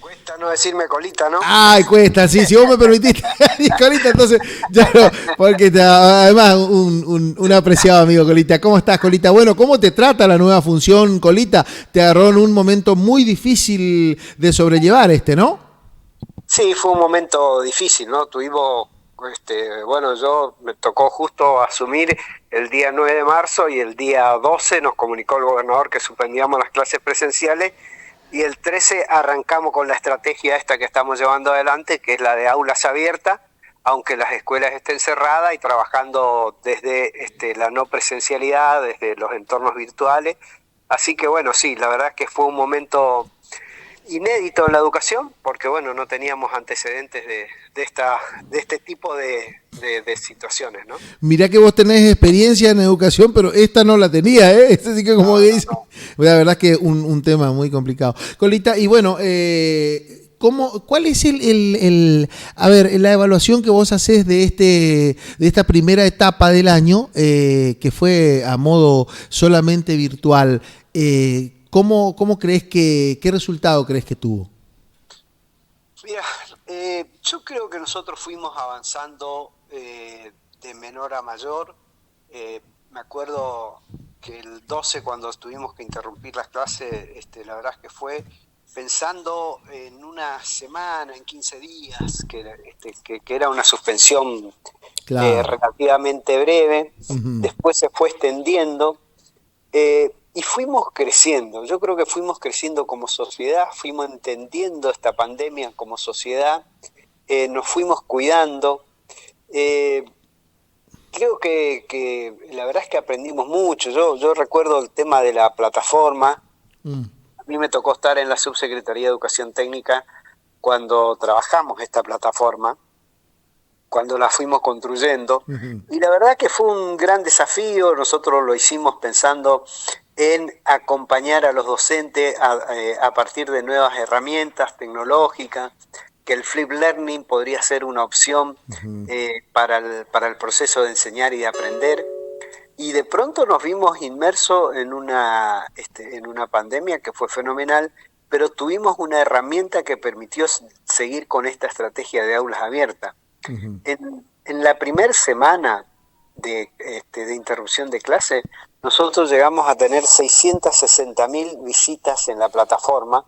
Cuesta no decirme colita, ¿no? Ay, cuesta, sí, si vos me permitiste, Colita, entonces, ya no, porque además un apreciado amigo, Colita. ¿Cómo estás, Colita? Bueno, ¿cómo te trata la nueva función, Colita? Te agarró en un momento muy difícil de sobrellevar ¿no? Sí, fue un momento difícil, ¿no? Bueno, yo me tocó justo asumir el día 9 de marzo y el día 12 nos comunicó el gobernador que suspendíamos las clases presenciales y el 13 arrancamos con la estrategia esta que estamos llevando adelante, que es la de aulas abiertas, aunque las escuelas estén cerradas y trabajando desde la no presencialidad, desde los entornos virtuales. Así que bueno, sí, la verdad es que fue un momento inédito en la educación, porque bueno, no teníamos antecedentes de este tipo de situaciones, ¿no? Mirá que vos tenés experiencia en educación, pero esta no la tenía, ¿eh? Este sí que como No, no, dice, no. la verdad es que un tema muy complicado. Colita, y bueno, ¿cuál es a ver, la evaluación que vos haces de esta primera etapa del año, que fue a modo solamente virtual? ¿Cómo crees qué resultado crees que tuvo? Mira, yo creo que nosotros fuimos avanzando de menor a mayor. Me acuerdo que el 12 cuando tuvimos que interrumpir las clases, la verdad es que fue pensando en una semana, en 15 días, que era una suspensión Claro. relativamente breve. Ujú. Después se fue extendiendo. Y fuimos creciendo, yo creo que fuimos creciendo como sociedad, fuimos entendiendo esta pandemia como sociedad, nos fuimos cuidando. eh, Creo que la verdad es que aprendimos mucho. Yo recuerdo el tema de la plataforma. Mm. A mí me tocó estar en la Subsecretaría de Educación Técnica cuando trabajamos esta plataforma, cuando la fuimos construyendo. Ujú. Y la verdad que fue un gran desafío, nosotros lo hicimos pensando en acompañar a los docentes a partir de nuevas herramientas tecnológicas, que el flip learning podría ser una opción Ujú. para el proceso de enseñar y de aprender. Y de pronto nos vimos inmersos en una pandemia que fue fenomenal, pero tuvimos una herramienta que permitió seguir con esta estrategia de aulas abiertas. Ujú. En la primera semana de interrupción de clase, nosotros llegamos a tener 660.000 visitas en la plataforma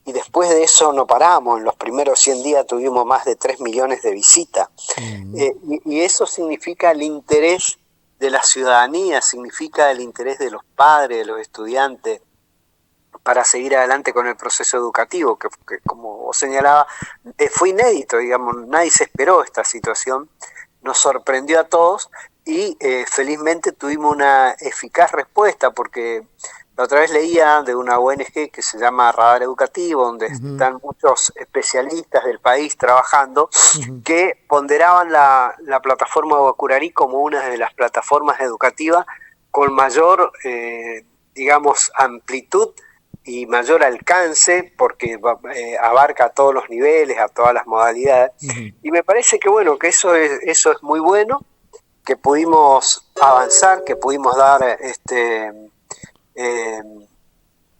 y después de eso no paramos. En los primeros 100 días tuvimos más de 3 millones de visitas. Ujú. Y eso significa el interés de la ciudadanía, significa el interés de los padres, de los estudiantes, para seguir adelante con el proceso educativo, que como vos señalaba, fue inédito, digamos, nadie se esperó esta situación, nos sorprendió a todos y felizmente tuvimos una eficaz respuesta porque la otra vez leía de una ONG que se llama Radar Educativo, donde Ujú. están muchos especialistas del país trabajando, Ujú. que ponderaban la plataforma Bacurarí como una de las plataformas educativas con mayor, digamos, amplitud y mayor alcance porque abarca a todos los niveles, a todas las modalidades. Ujú. Y me parece que bueno, que eso es muy bueno, que pudimos avanzar, que pudimos dar eh,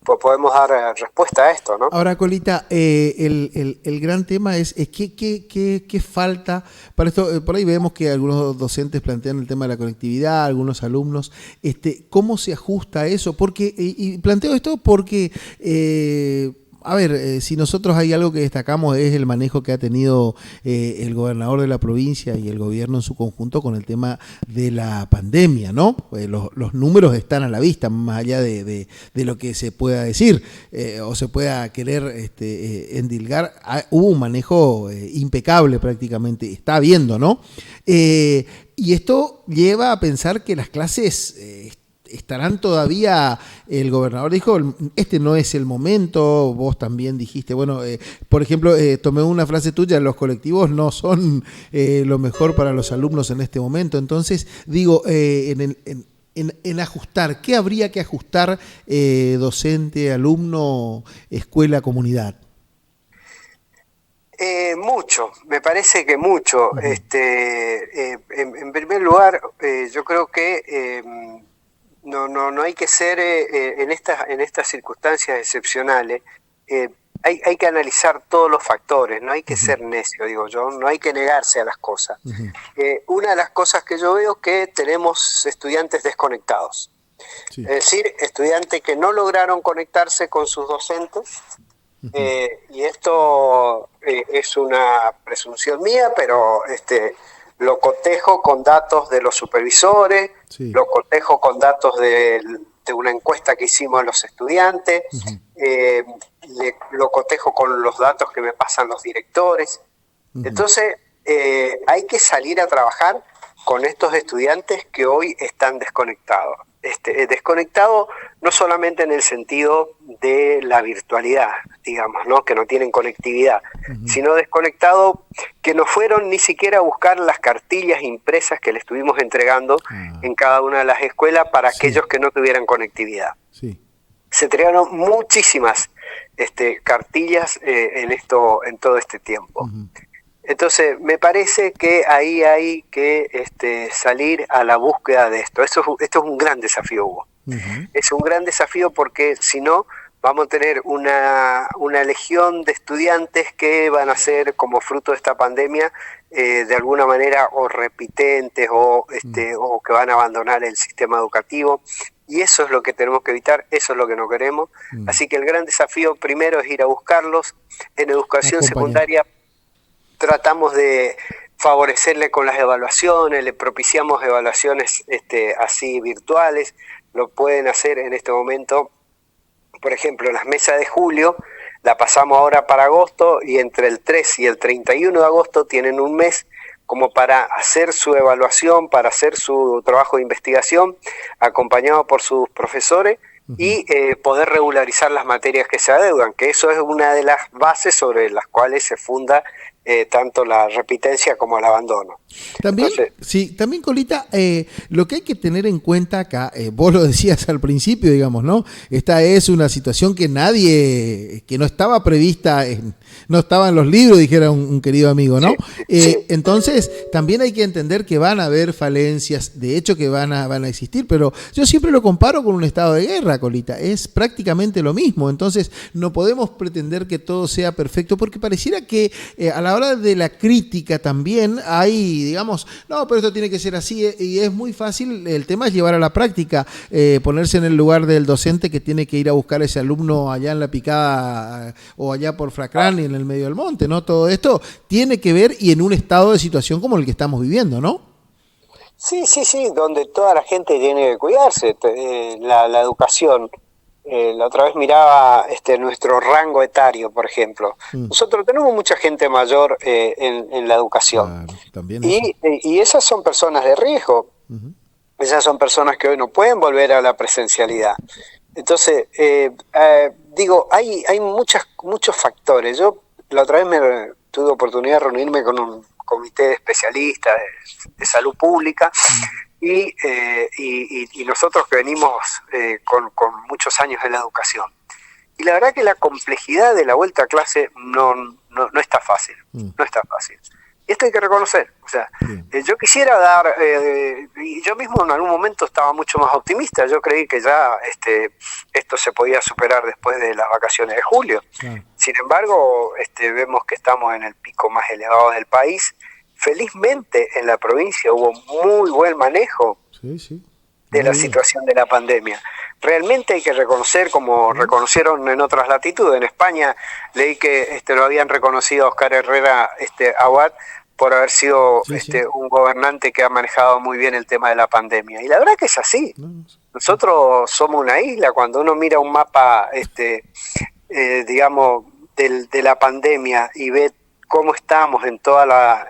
podemos dar respuesta a esto, ¿no? Ahora, Colita, el gran tema es qué falta para esto. Por ahí vemos que algunos docentes plantean el tema de la conectividad, algunos alumnos. ¿Cómo se ajusta eso? Porque, y planteo esto porque a ver, si nosotros hay algo que destacamos es el manejo que ha tenido el gobernador de la provincia y el gobierno en su conjunto con el tema de la pandemia, ¿no? Los números están a la vista, más allá de lo que se pueda decir o se pueda querer endilgar. Hubo un manejo impecable prácticamente, está habiendo, ¿no? Y esto lleva a pensar que las clases estarán todavía, el gobernador dijo, este no es el momento, vos también dijiste, bueno, por ejemplo, tomé una frase tuya, los colectivos no son lo mejor para los alumnos en este momento, entonces digo, en ajustar, ¿qué habría que ajustar docente, alumno, escuela, comunidad? Mucho, me parece que mucho. Uh -huh. En primer lugar, yo creo que no hay que ser en estas circunstancias excepcionales. hay que analizar todos los factores, no hay que ser necio, digo yo, no hay que negarse a las cosas. Una de las cosas que yo veo es que tenemos estudiantes desconectados. Sí. Es decir, estudiantes que no lograron conectarse con sus docentes, y esto es una presunción mía, pero lo cotejo con datos de los supervisores, sí. Lo cotejo con datos de una encuesta que hicimos a los estudiantes, lo cotejo con los datos que me pasan los directores. Entonces, hay que salir a trabajar con estos estudiantes que hoy están desconectados. Desconectados no solamente en el sentido de la virtualidad, digamos, ¿no? Que no tienen conectividad, sino desconectados que no fueron ni siquiera a buscar las cartillas impresas que le estuvimos entregando en cada una de las escuelas para aquellos que no tuvieran conectividad. Sí. Se entregaron muchísimas cartillas en todo este tiempo. Entonces, me parece que ahí hay que salir a la búsqueda de esto. Esto es un gran desafío, Hugo. Es un gran desafío porque si no, vamos a tener una legión de estudiantes que van a ser, como fruto de esta pandemia, de alguna manera o repitentes o que van a abandonar el sistema educativo. Y eso es lo que tenemos que evitar, eso es lo que no queremos. Así que el gran desafío primero es ir a buscarlos. En educación secundaria tratamos de favorecerle con las evaluaciones, le propiciamos evaluaciones así virtuales, lo pueden hacer en este momento. Por ejemplo, las mesas de julio la pasamos ahora para agosto y entre el 3 y el 31 de agosto tienen un mes como para hacer su evaluación, para hacer su trabajo de investigación, acompañado por sus profesores, y poder regularizar las materias que se adeudan, que eso es una de las bases sobre las cuales se funda tanto la repitencia como el abandono. También, sí, también, Colita, lo que hay que tener en cuenta acá, vos lo decías al principio, digamos, ¿no? Esta es una situación que que no estaba prevista, no estaba en los libros, dijera un querido amigo, ¿no? Sí. Entonces, también hay que entender que van a haber falencias, de hecho que van a existir, pero yo siempre lo comparo con un estado de guerra, Colita, es prácticamente lo mismo. Entonces, no podemos pretender que todo sea perfecto, porque pareciera que a la hora de la crítica también hay, digamos, no, pero esto tiene que ser así, y es muy fácil. El tema es llevar a la práctica, ponerse en el lugar del docente que tiene que ir a buscar a ese alumno allá en La Picada o allá por Fracrán y en el medio del monte, ¿no? Todo esto tiene que ver y en un estado de situación como el que estamos viviendo, ¿no? Sí, donde toda la gente tiene que cuidarse, la educación. La otra vez miraba nuestro rango etario, por ejemplo. Nosotros tenemos mucha gente mayor en la educación. Claro, también y esas son personas de riesgo. Esas son personas que hoy no pueden volver a la presencialidad. Entonces, digo, hay muchos factores. Yo la otra vez tuve oportunidad de reunirme con un comité de especialistas de salud pública. Y nosotros que venimos con muchos años en la educación. Y la verdad que la complejidad de la vuelta a clase no está fácil, no está fácil. Y esto hay que reconocer. O sea, yo quisiera dar, y yo mismo en algún momento estaba mucho más optimista. Yo creí que ya esto se podía superar después de las vacaciones de julio. Sin embargo, vemos que estamos en el pico más elevado del país. Felizmente en la provincia hubo muy buen manejo de la situación de la pandemia. Realmente hay que reconocer, como reconocieron en otras latitudes. En España leí que lo habían reconocido a Oscar Herrera Aguad por haber sido un gobernante que ha manejado muy bien el tema de la pandemia. Y la verdad que es así. Nosotros somos una isla. Cuando uno mira un mapa, digamos, de la pandemia y ve cómo estamos en toda la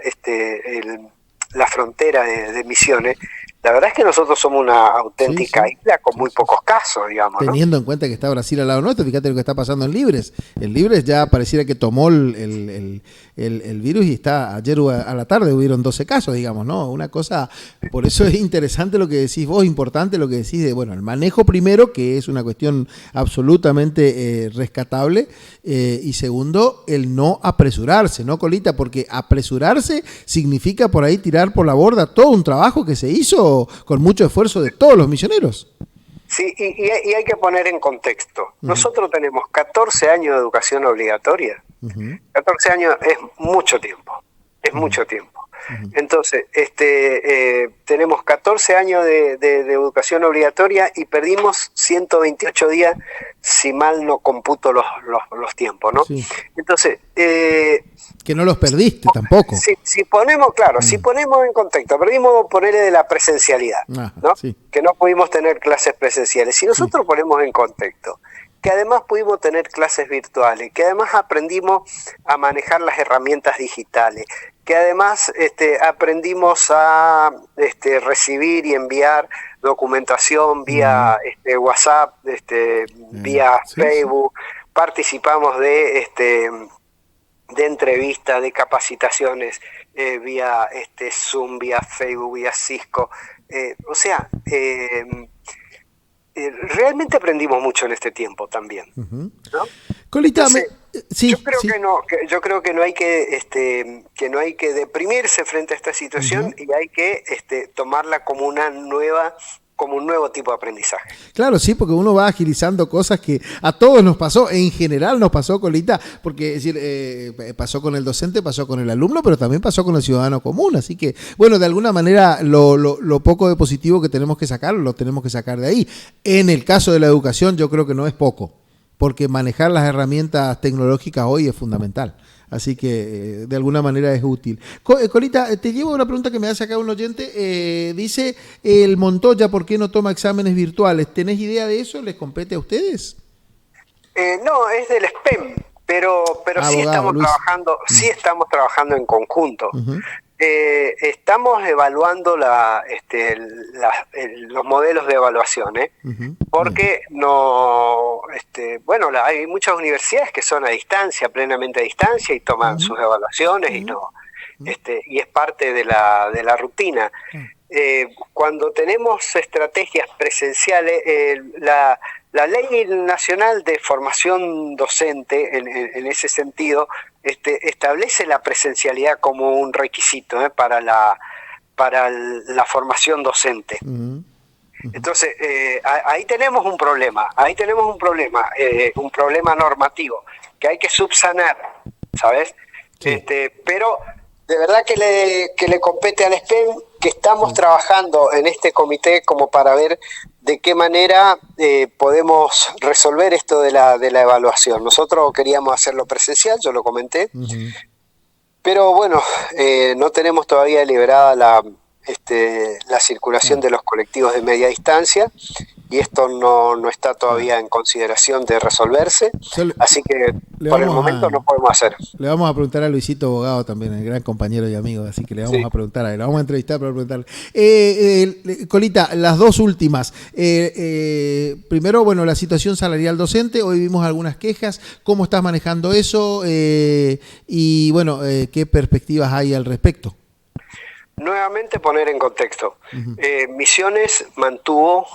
frontera de Misiones, la verdad es que nosotros somos una auténtica isla con muy pocos casos, digamos, ¿no? Teniendo en cuenta que está Brasil al lado nuestro, fíjate lo que está pasando en Libres. El Libres ya pareciera que tomó el virus y ayer a la tarde hubieron 12 casos, digamos, ¿no? Una cosa, por eso es interesante lo que decís vos, importante lo que decís de, bueno, el manejo primero, que es una cuestión absolutamente rescatable, y segundo, el no apresurarse, ¿no, Colita? Porque apresurarse significa por ahí tirar por la borda todo un trabajo que se hizo con mucho esfuerzo de todos los misioneros. Sí, y hay que poner en contexto. Nosotros tenemos 14 años de educación obligatoria. 14 años es mucho tiempo, es mucho tiempo. Entonces, tenemos 14 años de educación obligatoria y perdimos 128 días, si mal no computo los tiempos, ¿no? Sí. Entonces, que no los perdiste tampoco. Si ponemos, claro, si ponemos en contexto, perdimos ponerle de la presencialidad, ¿no? Sí. Que no pudimos tener clases presenciales. Si nosotros ponemos en contexto que además pudimos tener clases virtuales, que además aprendimos a manejar las herramientas digitales, que además aprendimos a recibir y enviar documentación vía WhatsApp, vía Facebook, participamos de entrevistas, de capacitaciones vía Zoom, vía Facebook, vía Cisco. Realmente aprendimos mucho en este tiempo también, ¿no? Colita, yo creo que no hay que deprimirse frente a esta situación y hay que tomarla como un nuevo tipo de aprendizaje. Claro, sí, porque uno va agilizando cosas que a todos nos pasó, en general nos pasó, Colita, porque es decir, pasó con el docente, pasó con el alumno, pero también pasó con el ciudadano común, así que, bueno, de alguna manera lo poco de positivo que tenemos que sacar, lo tenemos que sacar de ahí. En el caso de la educación yo creo que no es poco, porque manejar las herramientas tecnológicas hoy es fundamental. Así que de alguna manera es útil. Colita, te llevo una pregunta que me hace acá un oyente. Dice, el Montoya, ¿por qué no toma exámenes virtuales? ¿Tenés idea de eso? ¿Les compete a ustedes? No, es del SPEM, pero Abogado, sí estamos trabajando en conjunto. Estamos evaluando los modelos de evaluación, porque hay muchas universidades que son a distancia, plenamente a distancia, y toman sus evaluaciones y es parte de la rutina. Cuando tenemos estrategias presenciales, la Ley Nacional de Formación Docente, en ese sentido, establece la presencialidad como un requisito para la formación docente. Entonces, ahí tenemos un problema, un problema normativo que hay que subsanar, ¿sabes? Sí. Pero de verdad que le compete al SPEM, que estamos trabajando en este comité como para ver de qué manera podemos resolver esto de la evaluación. Nosotros queríamos hacerlo presencial, yo lo comenté, pero bueno, no tenemos todavía liberada la circulación de los colectivos de media distancia, y esto no está todavía en consideración de resolverse, así que por el momento no podemos hacer. Le vamos a preguntar a Luisito Abogado también, el gran compañero y amigo, así que le vamos a preguntar a él, lo vamos a entrevistar para preguntarle. Colita, las dos últimas. Primero, bueno, la situación salarial docente, hoy vimos algunas quejas, ¿cómo estás manejando eso? Y bueno, ¿qué perspectivas hay al respecto? Nuevamente poner en contexto. Misiones tuvo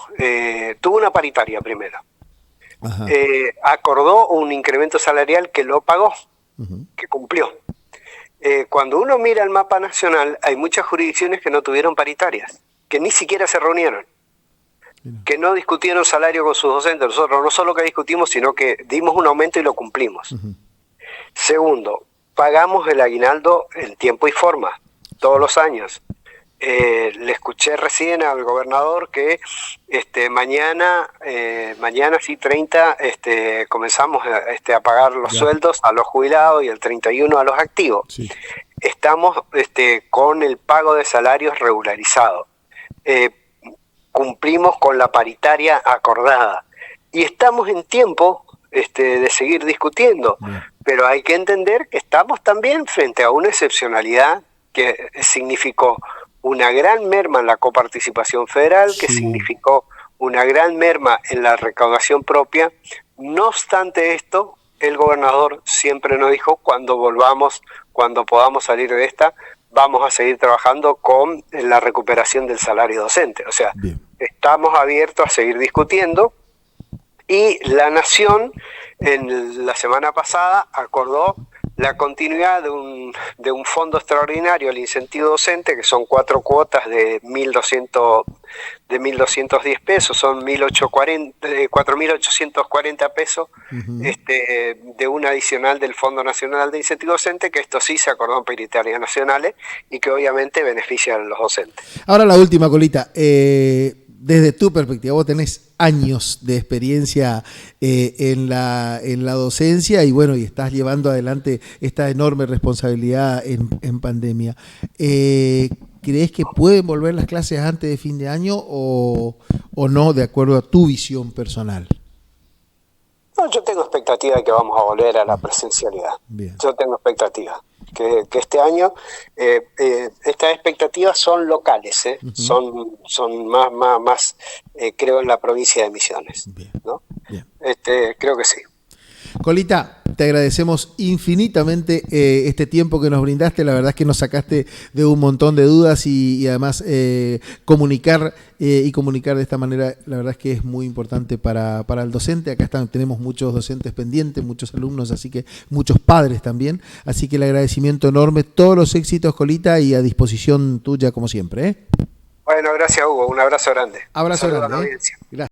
una paritaria primero. Acordó un incremento salarial que lo pagó, que cumplió. Cuando uno mira el mapa nacional, hay muchas jurisdicciones que no tuvieron paritarias, que ni siquiera se reunieron, que no discutieron salario con sus docentes. Nosotros no solo que discutimos, sino que dimos un aumento y lo cumplimos. Segundo, pagamos el aguinaldo en tiempo y forma, todos los años. Le escuché recién al gobernador que mañana sí, 30, comenzamos a pagar los sueldos a los jubilados y el 31 a los activos. Sí. Estamos con el pago de salarios regularizado. Cumplimos con la paritaria acordada. Y estamos en tiempo de seguir discutiendo. Pero hay que entender que estamos también frente a una excepcionalidad que significó una gran merma en la coparticipación federal, que significó una gran merma en la recaudación propia. No obstante esto, el gobernador siempre nos dijo, cuando podamos salir de esta, vamos a seguir trabajando con la recuperación del salario docente. O sea, estamos abiertos a seguir discutiendo, y la Nación en la semana pasada acordó la continuidad de un fondo extraordinario, el incentivo docente, que son 4 cuotas de 1.210 pesos, son 4.840 pesos, de un adicional del Fondo Nacional de Incentivo Docente, que esto sí se acordó en paritarias nacionales y que obviamente beneficia a los docentes. Ahora la última, Colita. Desde tu perspectiva, vos tenés años de experiencia en la docencia y bueno, y estás llevando adelante esta enorme responsabilidad en pandemia. ¿Crees que pueden volver las clases antes de fin de año o no, de acuerdo a tu visión personal? No, yo tengo expectativa de que vamos a volver a la presencialidad. Bien. Yo tengo expectativa. Que este año, estas expectativas son locales, son más creo, en la provincia de Misiones. Bien. ¿No? Bien. Creo que sí. Colita, te agradecemos infinitamente este tiempo que nos brindaste. La verdad es que nos sacaste de un montón de dudas y además comunicar de esta manera, la verdad es que es muy importante para el docente. Acá tenemos muchos docentes pendientes, muchos alumnos, así que muchos padres también. Así que el agradecimiento enorme, todos los éxitos, Colita, y a disposición tuya como siempre. Bueno, gracias, Hugo. Un abrazo grande. Abrazo grande. A la audiencia. Gracias.